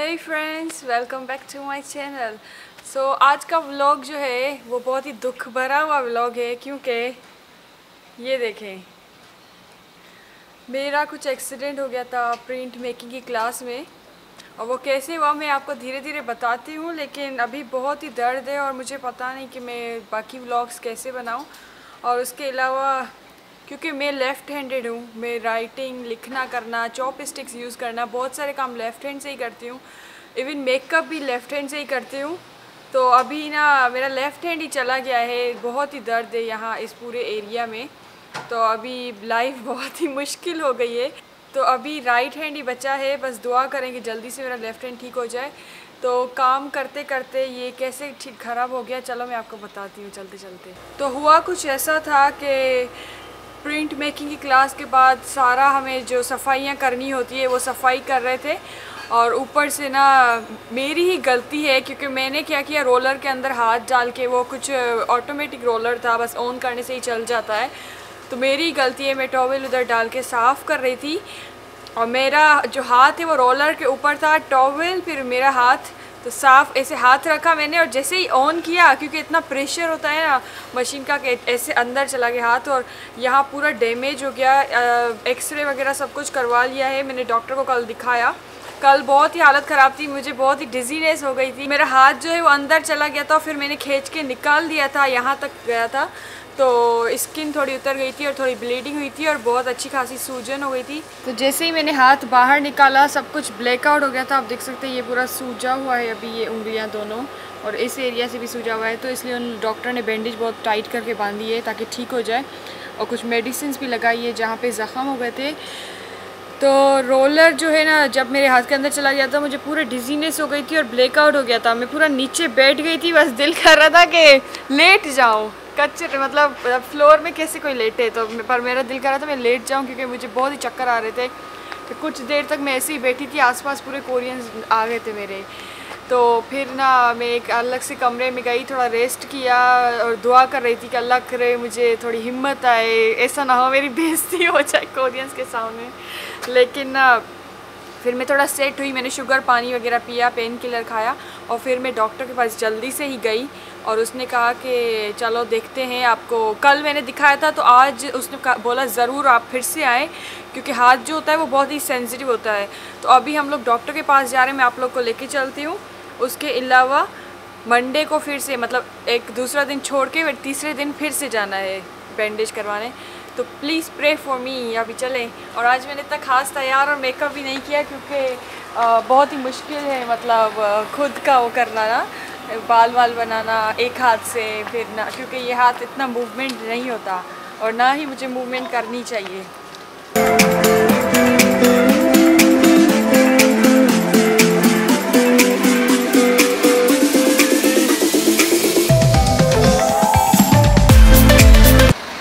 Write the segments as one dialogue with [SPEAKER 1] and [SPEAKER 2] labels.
[SPEAKER 1] Hey friends, welcome back to my channel. So आज का vlog जो है वो बहुत ही दुख भरा हुआ व्लॉग है, क्योंकि ये देखें, मेरा कुछ एक्सीडेंट हो गया था प्रिंट मेकिंग की क्लास में। और वो कैसे हुआ मैं आपको धीरे धीरे बताती हूँ, लेकिन अभी बहुत ही दर्द है और मुझे पता नहीं कि मैं बाकी व्लॉग्स कैसे बनाऊँ। और उसके अलावा क्योंकि मैं लेफ़्ट हैंडेड हूँ, मैं राइटिंग, लिखना करना, चॉप स्टिक्स यूज़ करना, बहुत सारे काम लेफ़्ट हैंड से ही करती हूँ। इवन मेकअप भी लेफ़्ट हैंड से ही करती हूँ। तो अभी ना मेरा लेफ़्ट हैंड ही चला गया है, बहुत ही दर्द है यहाँ इस पूरे एरिया में। तो अभी लाइफ बहुत ही मुश्किल हो गई है। तो अभी राइट हैंड ही बचा है, बस दुआ करें कि जल्दी से मेरा लेफ़्ट हैंड ठीक हो जाए। तो काम करते करते ये कैसे ठीक ख़राब हो गया, चलो मैं आपको बताती हूँ चलते चलते। तो हुआ कुछ ऐसा था कि प्रिंट मेकिंग की क्लास के बाद सारा हमें जो सफाइयाँ करनी होती है वो सफाई कर रहे थे। और ऊपर से ना मेरी ही गलती है, क्योंकि मैंने क्या किया, रोलर के अंदर हाथ डाल के, वो कुछ ऑटोमेटिक रोलर था, बस ऑन करने से ही चल जाता है, तो मेरी ही गलती है। मैं टॉवल उधर डाल के साफ़ कर रही थी और मेरा जो हाथ है वो रोलर के ऊपर था, टॉवल फिर मेरा हाथ, तो साफ़ ऐसे हाथ रखा मैंने और जैसे ही ऑन किया, क्योंकि इतना प्रेशर होता है ना मशीन का कि ऐसे अंदर चला गया हाथ और यहाँ पूरा डैमेज हो गया। एक्सरे वगैरह सब कुछ करवा लिया है मैंने, डॉक्टर को कल दिखाया। कल बहुत ही हालत ख़राब थी, मुझे बहुत ही डिजीनेस हो गई थी, मेरा हाथ जो है वो अंदर चला गया था, फिर मैंने खींच के निकाल दिया था, यहाँ तक गया था, तो स्किन थोड़ी उतर गई थी और थोड़ी ब्लीडिंग हुई थी और बहुत अच्छी खासी सूजन हो गई थी। तो जैसे ही मैंने हाथ बाहर निकाला सब कुछ ब्लैकआउट हो गया था। आप देख सकते हैं ये पूरा सूजा हुआ है अभी, ये उंगलियां दोनों, और इस एरिया से भी सूजा हुआ है। तो इसलिए उन डॉक्टर ने बैंडेज बहुत टाइट करके बांधी है ताकि ठीक हो जाए, और कुछ मेडिसिन भी लगाई है जहाँ पर ज़ख़म हो गए थे। तो रोलर जो है ना जब मेरे हाथ के अंदर चला गया था, मुझे पूरे डिजीनेस हो गई थी और ब्लैकआउट हो गया था। मैं पूरा नीचे बैठ गई थी, बस दिल कर रहा था कि लेट जाऊँ कच्चे, मतलब फ्लोर में कैसे कोई लेटे, तो पर मेरा दिल कर रहा था मैं लेट जाऊँ, क्योंकि मुझे बहुत ही चक्कर आ रहे थे। तो कुछ देर तक मैं ऐसे ही बैठी थी, आसपास पूरे कोरियंस आ गए थे मेरे। तो फिर ना मैं एक अलग से कमरे में गई, थोड़ा रेस्ट किया और दुआ कर रही थी कि अल्लाह करे मुझे थोड़ी हिम्मत आए, ऐसा ना हो मेरी बेइज्जती हो जाए कोरियंस के सामने। लेकिन ना फिर मैं थोड़ा सेट हुई, मैंने शुगर पानी वगैरह पिया, पेन किलर खाया, और फिर मैं डॉक्टर के पास जल्दी से ही गई। और उसने कहा कि चलो देखते हैं आपको, कल मैंने दिखाया था तो आज उसने बोला ज़रूर आप फिर से आएँ, क्योंकि हाथ जो होता है वो बहुत ही सेंसिटिव होता है। तो अभी हम लोग डॉक्टर के पास जा रहे हैं, मैं आप लोग को लेके चलती हूँ। उसके अलावा मंडे को फिर से, मतलब एक दूसरा दिन छोड़ के तीसरे दिन फिर से जाना है बैंडेज करवाने। तो प्लीज़ प्रे फॉर मी, अभी चलें। और आज मैंने इतना खास तैयार और मेकअप भी नहीं किया, क्योंकि बहुत ही मुश्किल है, मतलब खुद का वो करना ना, बाल बनाना एक हाथ से, फिर ना, क्योंकि ये हाथ इतना मूवमेंट नहीं होता और ना ही मुझे मूवमेंट करनी चाहिए।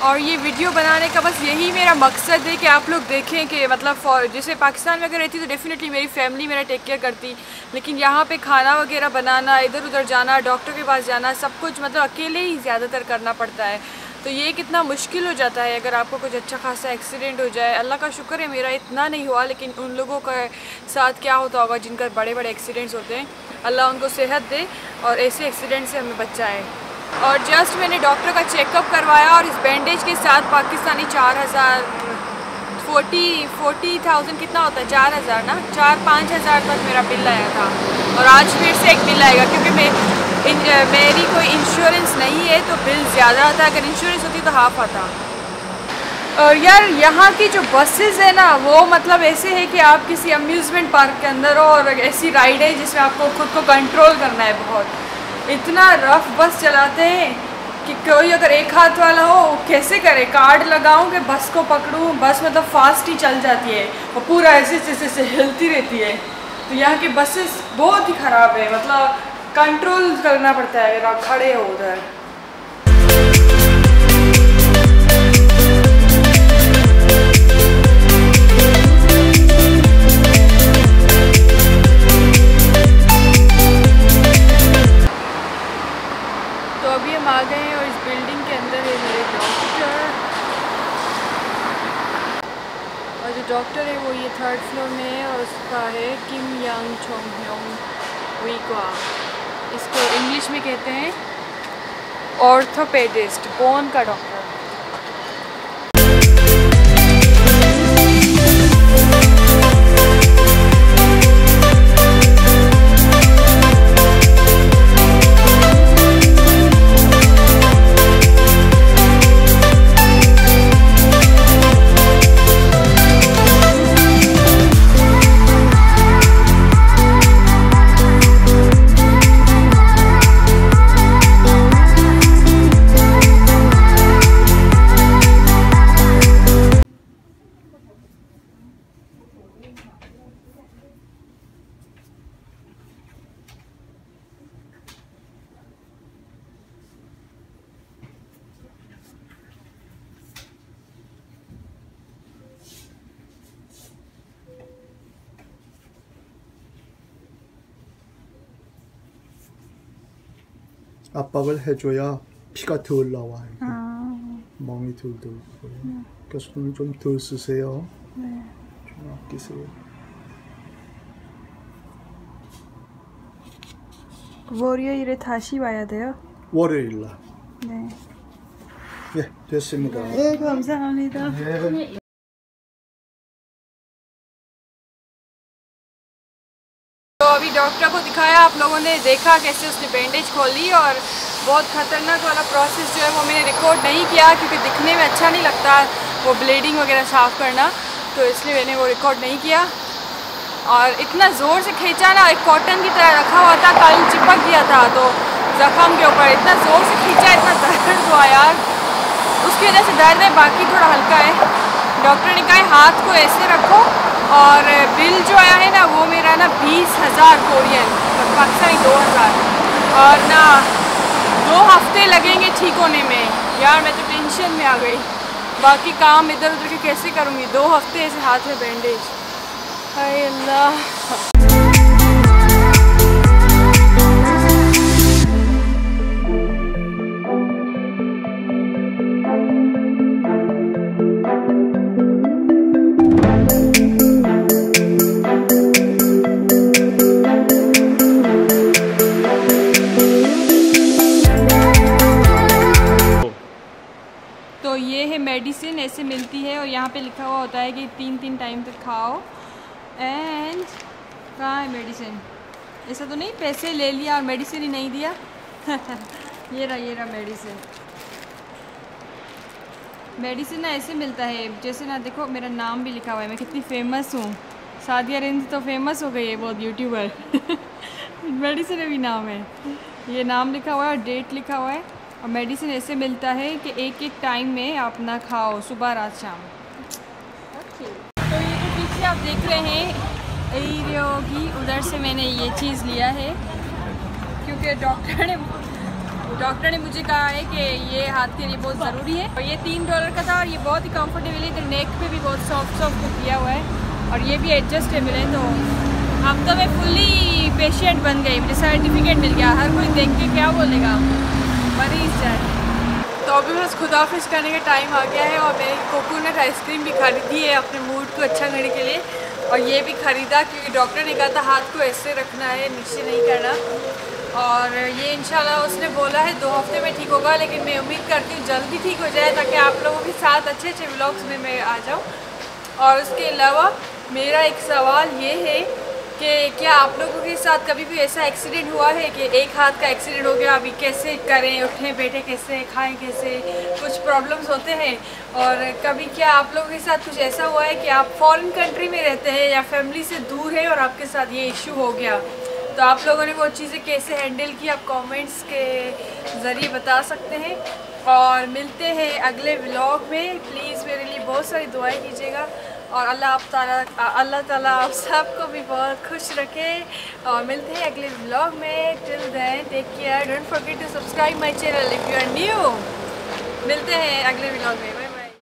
[SPEAKER 1] और ये वीडियो बनाने का बस यही मेरा मकसद है कि आप लोग देखें कि मतलब जैसे पाकिस्तान में अगर रहती तो डेफ़िनेटली मेरी फैमिली मेरा टेक केयर करती, लेकिन यहाँ पे खाना वगैरह बनाना, इधर उधर जाना, डॉक्टर के पास जाना, सब कुछ मतलब अकेले ही ज़्यादातर करना पड़ता है। तो ये कितना मुश्किल हो जाता है अगर आपको कुछ अच्छा खासा एक्सीडेंट हो जाए। अल्लाह का शुक्र है मेरा इतना नहीं हुआ, लेकिन उन लोगों के साथ क्या होता होगा जिनका बड़े बड़े एक्सीडेंट्स होते हैं, अल्लाह उनको सेहत दे और ऐसे एक्सीडेंट से हमें बचाए। और जस्ट मैंने डॉक्टर का चेकअप करवाया और इस बैंडेज के साथ पाकिस्तानी 40,000 कितना होता है, 4,000 ना, 4-5 हज़ार तक मेरा बिल आया था। और आज फिर से एक बिल आएगा, क्योंकि मेरी कोई इंश्योरेंस नहीं है तो बिल ज़्यादा आता, अगर इंश्योरेंस होती तो हाफ आता। और यार यहाँ की जो बसेस है ना वो मतलब ऐसे है कि आप किसी अम्यूज़मेंट पार्क के अंदर हो, और ऐसी राइड है जिसमें आपको खुद को कंट्रोल करना है। बहुत इतना रफ बस चलाते हैं कि कोई अगर एक हाथ वाला हो कैसे करे, कार्ड लगाऊं कि बस को पकड़ूं, बस मतलब फास्ट ही चल जाती है और पूरा ऐसे ऐसे हिलती रहती है। तो यहाँ की बसेस बहुत ही ख़राब है, मतलब कंट्रोल करना पड़ता है अगर आप खड़े हो उधर। तो अभी हम आ गए हैं और इस बिल्डिंग के अंदर है मेरे डॉक्टर, और जो डॉक्टर है वो ये 3rd फ्लोर में है और उसका है किम यांग चोंग ह्योंग वीक्वा। इसको इंग्लिश में कहते हैं ऑर्थोपेडिस्ट, बोन का डॉक्टर।
[SPEAKER 2] 압박을 해줘야 피가 덜 나와요. 멍이 덜 들고요. 그러니까 손을 좀 덜 쓰세요.
[SPEAKER 1] 네.
[SPEAKER 2] 좀 아끼세요.
[SPEAKER 1] 월요일에 다시 와야 돼요?
[SPEAKER 2] 월요일 날.
[SPEAKER 1] 네.
[SPEAKER 2] 예, 됐습니다.
[SPEAKER 1] 네, 감사합니다.
[SPEAKER 2] 네.
[SPEAKER 1] तो अभी डॉक्टर को दिखाया, आप लोगों ने देखा कैसे उसने बैंडेज खोल ली और बहुत ख़तरनाक वाला प्रोसेस जो है वो मैंने रिकॉर्ड नहीं किया क्योंकि दिखने में अच्छा नहीं लगता वो ब्लीडिंग वगैरह साफ़ करना, तो इसलिए मैंने वो रिकॉर्ड नहीं किया। और इतना ज़ोर से खींचा ना, एक कॉटन की तरह रखा हुआ था, कल चिपक गया था तो ज़ख्म के ऊपर इतना ज़ोर से खींचा, इतना दर्द हुआ यार, उसकी वजह से दर्द है, बाकी थोड़ा हल्का है। डॉक्टर ने कहा हाथ को ऐसे रखो और बिल जो आया है ना वो मेरा ना 20,000 कोरियन, पाकिस्तानी 2,000, और ना 2 हफ्ते लगेंगे ठीक होने में। यार मैं तो टेंशन में आ गई, बाकी काम इधर उधर के कैसे करूँगी, 2 हफ्ते ऐसे हाथ में बैंडेज। हाय अल्लाह। तो ये है मेडिसिन, ऐसे मिलती है और यहाँ पे लिखा हुआ होता है कि 3-3 टाइम तक खाओ। एंड कहाँ है मेडिसिन? ऐसा तो नहीं पैसे ले लिया और मेडिसिन ही नहीं दिया। ये रहा मेडिसिन। मेडिसिन ना ऐसे मिलता है, जैसे ना देखो मेरा नाम भी लिखा हुआ है, मैं कितनी फेमस हूँ। सादिया रिंद तो फेमस हो गई है बहुत, यूट्यूबर। मेडिसिन में भी नाम है, ये नाम लिखा हुआ है और डेट लिखा हुआ है। और मेडिसिन ऐसे मिलता है कि एक टाइम में आप ना खाओ, सुबह रात शाम। ओके, तो ये जो पीछे आप देख रहे हैं एरोगी, उधर से मैंने ये चीज़ लिया है क्योंकि डॉक्टर ने मुझे कहा है कि ये हाथ के लिए बहुत ज़रूरी है। और ये $3 का था और ये बहुत ही कंफर्टेबल है, तो नेक पे भी बहुत सॉफ्ट किया हुआ है और ये भी एडजस्टेबल है। तो अब तो मैं फुल्ली पेशेंट बन गई, मुझे सर्टिफिकेट मिल गया। हर कोई देख के क्या बोलेगा, मरीज जाए। तो अभी बस खुदाफिज करने का टाइम आ गया है और मैंने कोकोनट आइसक्रीम भी खरीदी है अपने मूड को अच्छा करने के लिए, और ये भी ख़रीदा क्योंकि डॉक्टर ने कहा था हाथ को ऐसे रखना है, नीचे नहीं करना। और ये इंशाल्लाह उसने बोला है 2 हफ्ते में ठीक होगा, लेकिन मैं उम्मीद करती हूँ जल्दी ठीक हो जाए ताकि आप लोगों के साथ अच्छे अच्छे व्लॉग्स में मैं आ जाऊँ। और उसके अलावा मेरा एक सवाल ये है कि क्या आप लोगों के साथ कभी भी ऐसा एक्सीडेंट हुआ है कि एक हाथ का एक्सीडेंट हो गया, अभी कैसे करें, उठें बैठे कैसे, खाएं कैसे, कुछ प्रॉब्लम्स होते हैं। और कभी क्या आप लोगों के साथ कुछ ऐसा हुआ है कि आप फॉरेन कंट्री में रहते हैं या फैमिली से दूर है और आपके साथ ये इशू हो गया, तो आप लोगों ने वो चीज़ें कैसे हैंडल की, आप कमेंट्स के ज़रिए बता सकते हैं। और मिलते हैं अगले व्लॉग में, प्लीज़ मेरे लिए बहुत सारी दुआएं कीजिएगा और अल्लाह ताला आप सबको भी बहुत खुश रखे। और मिलते हैं अगले व्लॉग में, till then take care, don't forget to subscribe my channel if you are new. मिलते हैं अगले व्लॉग में।